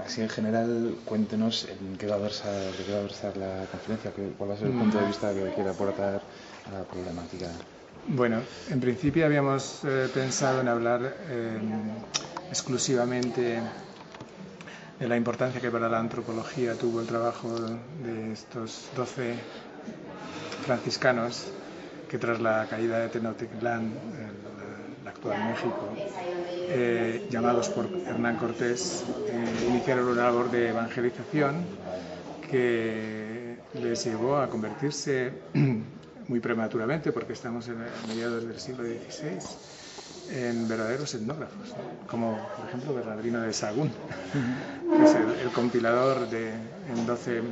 Así en general, cuéntenos en qué va a versar, de qué va a versar la conferencia, cuál va a ser el punto de vista que quiere aportar a la problemática. Bueno, en principio habíamos pensado en hablar exclusivamente de la importancia que para la antropología tuvo el trabajo de estos 12 franciscanos que tras la caída de Tenochtitlán, el actual México, llamados por Hernán Cortés, iniciaron una labor de evangelización que les llevó a convertirse muy prematuramente, porque estamos en mediados del siglo XVI, en verdaderos etnógrafos, ¿no? Como por ejemplo Bernardino de Sahagún, que es el compilador en 12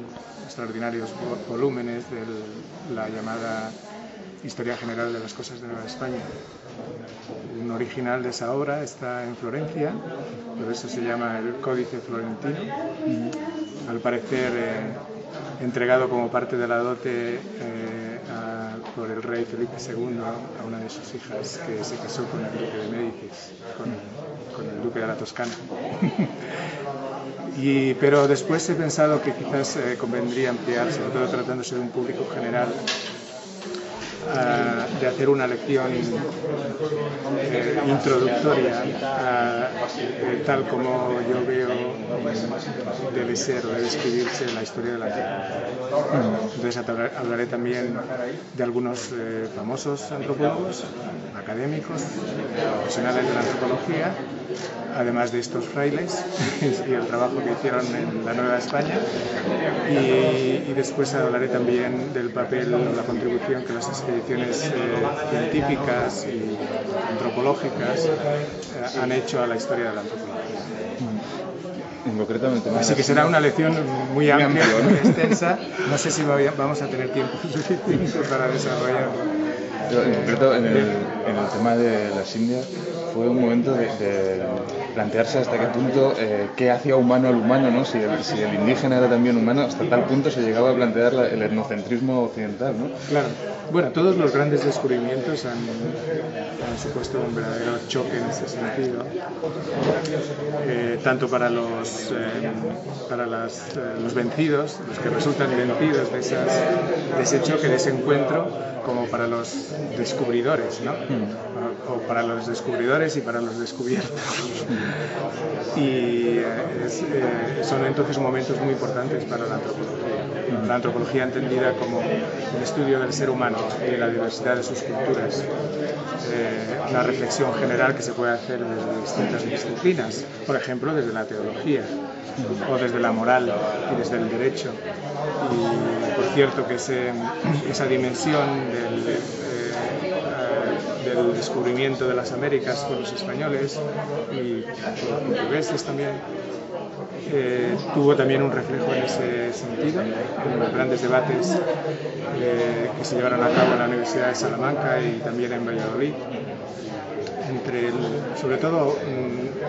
extraordinarios volúmenes de la llamada Historia General de las Cosas de Nueva España. Un original de esa obra está en Florencia, por eso se llama el Códice Florentino, al parecer entregado como parte de la dote por el rey Felipe II a una de sus hijas, que se casó con el duque de Médicis, con el duque de la Toscana. Pero después he pensado que quizás convendría ampliar, sobre todo tratándose de un público general, de hacer una lección introductoria, tal como yo veo debe ser o debe escribirse la historia de la antropología. Entonces hablaré también de algunos famosos antropólogos, académicos, profesionales de la antropología, además de estos frailes y el trabajo que hicieron en la Nueva España, y después hablaré también del papel o la contribución que las expediciones científicas y antropológicas han hecho a la historia de la antropología. Así que será una lección muy amplia, muy extensa. No sé si vamos a tener tiempo suficiente para desarrollarlo. En concreto, en el tema de las Indias, fue un momento de plantearse hasta qué punto qué hacía humano al humano, ¿no? Si el indígena era también humano, hasta tal punto se llegaba a plantear el etnocentrismo occidental, ¿no? Claro. Bueno, todos los grandes descubrimientos han supuesto un verdadero choque en ese sentido, tanto para los vencidos, los que resultan vencidos de ese choque, de ese encuentro, como para los descubridores, ¿no? O para los descubridores y para los descubiertos. Y son entonces momentos muy importantes para la antropología. La antropología entendida como el estudio del ser humano y de la diversidad de sus culturas. Una reflexión general que se puede hacer desde distintas disciplinas, por ejemplo desde la teología, o desde la moral y desde el derecho. Y por cierto que esa dimensión del descubrimiento de las Américas por los españoles y por los portugueses también, tuvo también un reflejo en ese sentido, en los grandes debates que se llevaron a cabo en la Universidad de Salamanca y también en Valladolid, sobre todo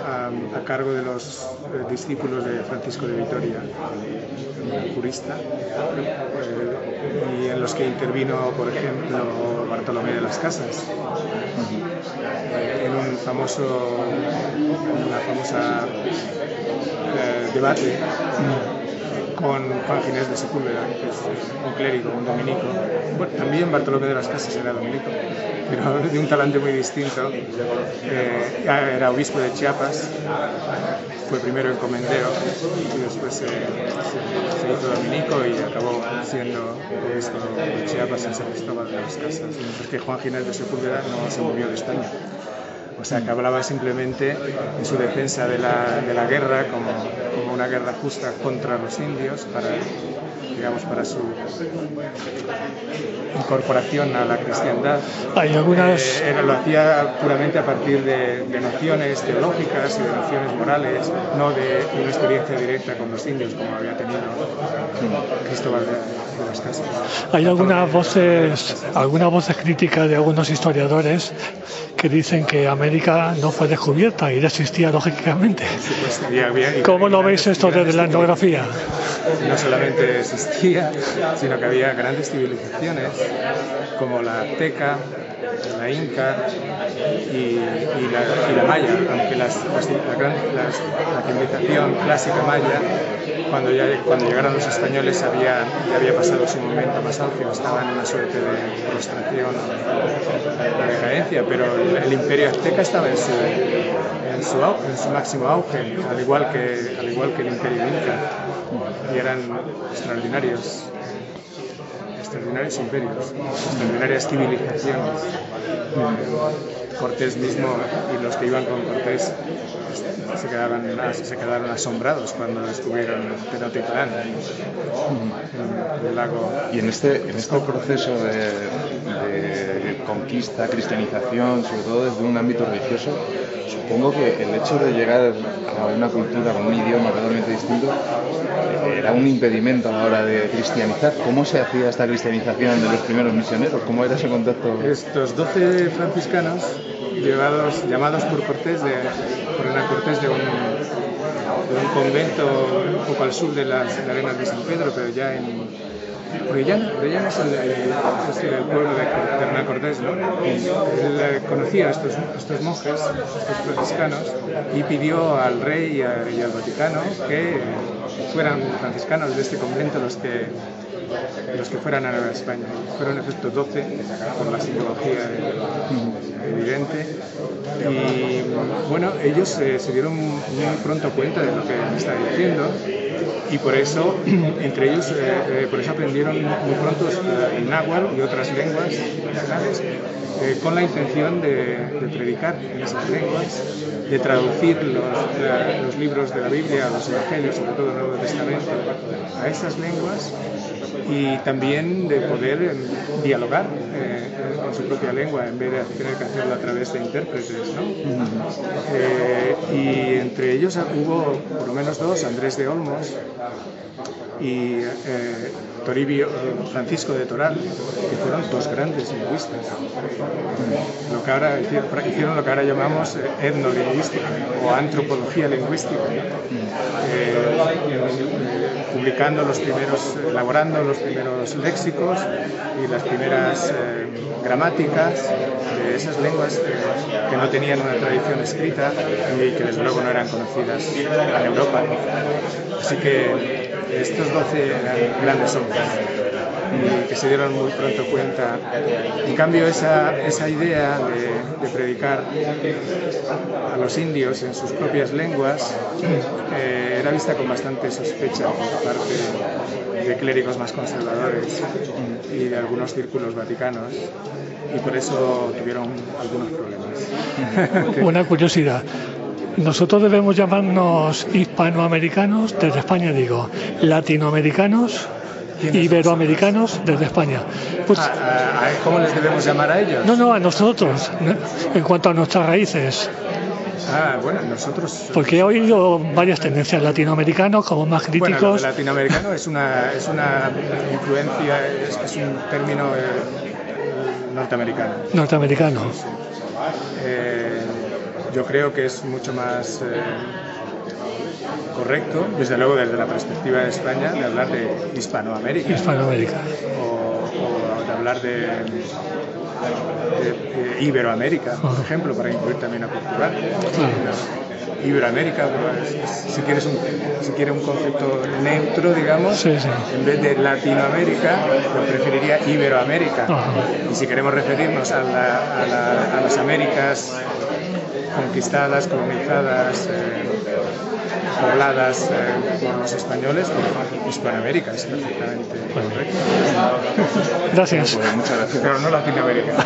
a cargo de los discípulos de Francisco de Vitoria, el jurista, y en los que intervino, por ejemplo, Bartolomé de las Casas, en una famosa debate con Juan Ginés de Sepúlveda, que es un clérigo, un dominico. Bueno, también Bartolomé de las Casas era dominico, pero de un talante muy distinto. Era obispo de Chiapas, fue primero encomendero y después se hizo dominico y acabó siendo obispo de Chiapas en San Cristóbal de las Casas. Porque Juan Ginés de Sepúlveda no se movió de España. O sea, que hablaba simplemente en su defensa de la guerra como una guerra justa contra los indios para su incorporación a la cristiandad. Lo hacía puramente a partir de nociones teológicas y de nociones morales, no de una experiencia directa con los indios como había tenido Cristóbal de las Casas. Hay algunas voces críticas de algunos historiadores que dicen que América no fue descubierta y ya existía lógicamente. Sí, pues, ¿Cómo lo veis esto desde la etnografía? no solamente existía, sino que había grandes civilizaciones como la azteca, la inca y la maya, aunque la civilización clásica maya, cuando llegaron los españoles ya había pasado su momento más álgido, estaba en una suerte de prostración, de decadencia, pero el imperio azteca estaba en su máximo auge, al igual que el imperio inca, y eran extraordinarios imperios, extraordinarias civilizaciones. Cortés mismo y los que iban con Cortés se quedaron asombrados cuando descubrieron Tenochtitlán, el lago. Y en este proceso de conquista, cristianización, sobre todo desde un ámbito religioso, supongo que el hecho de llegar a una cultura con un idioma totalmente distinto era un impedimento a la hora de cristianizar. ¿Cómo se hacía esta cristianización de los primeros misioneros? ¿Cómo era ese contacto? Estos 12 franciscanos, llamados por Hernán Cortés de un convento un poco al sur de las arenas de San Pedro, pero ya en Orellana es el pueblo de Hernán Cortés, ¿no? Él conocía a estos monjes, estos franciscanos, y pidió al rey y al Vaticano que fueran franciscanos de este convento los que fueran a Nueva España. Fueron en efecto 12, por la simbología evidente, y bueno, ellos se dieron muy pronto cuenta de lo que me estaba diciendo, y por eso, entre ellos, aprendieron muy pronto el náhuatl y otras lenguas nacionales, con la intención de predicar en esas lenguas, de traducir los libros de la Biblia, los evangelios, sobre todo el Nuevo Testamento, a esas lenguas, y también de poder dialogar con su propia lengua en vez de tener que hacerlo a través de intérpretes, ¿no? Y entre ellos hubo por lo menos dos, Andrés de Olmos y Francisco de Toral, que fueron dos grandes lingüistas. Hicieron lo que ahora llamamos etnolingüística o antropología lingüística, elaborando los primeros léxicos y las primeras gramáticas de esas lenguas que no tenían una tradición escrita y que desde luego no eran conocidas en Europa. Así que estos 12 eran grandes hombres que se dieron muy pronto cuenta. En cambio, esa idea de predicar a los indios en sus propias lenguas era vista con bastante sospecha por parte de clérigos más conservadores y de algunos círculos vaticanos, y por eso tuvieron algunos problemas. Una curiosidad. Nosotros debemos llamarnos hispanoamericanos, desde España digo, latinoamericanos, iberoamericanos, desde España. Pues, ¿cómo les debemos llamar a ellos? No, a nosotros, en cuanto a nuestras raíces. Bueno, nosotros... Porque he oído varias tendencias, latinoamericanos como más críticos. Bueno, lo latinoamericano es una influencia, es un término norteamericano. Norteamericano. Yo creo que es mucho más correcto, desde luego desde la perspectiva de España, de hablar de Hispanoamérica. Hispanoamérica. O de hablar de Iberoamérica, por ejemplo, para incluir también a Portugal. Claro. Iberoamérica, si quieres un concepto neutro, digamos, sí. En vez de Latinoamérica, yo preferiría Iberoamérica. Ajá. Y si queremos referirnos a las Américas conquistadas, colonizadas, pobladas por los españoles, Hispanoamérica es perfectamente correcto. Gracias. Muchas gracias. Pero no Latinoamérica.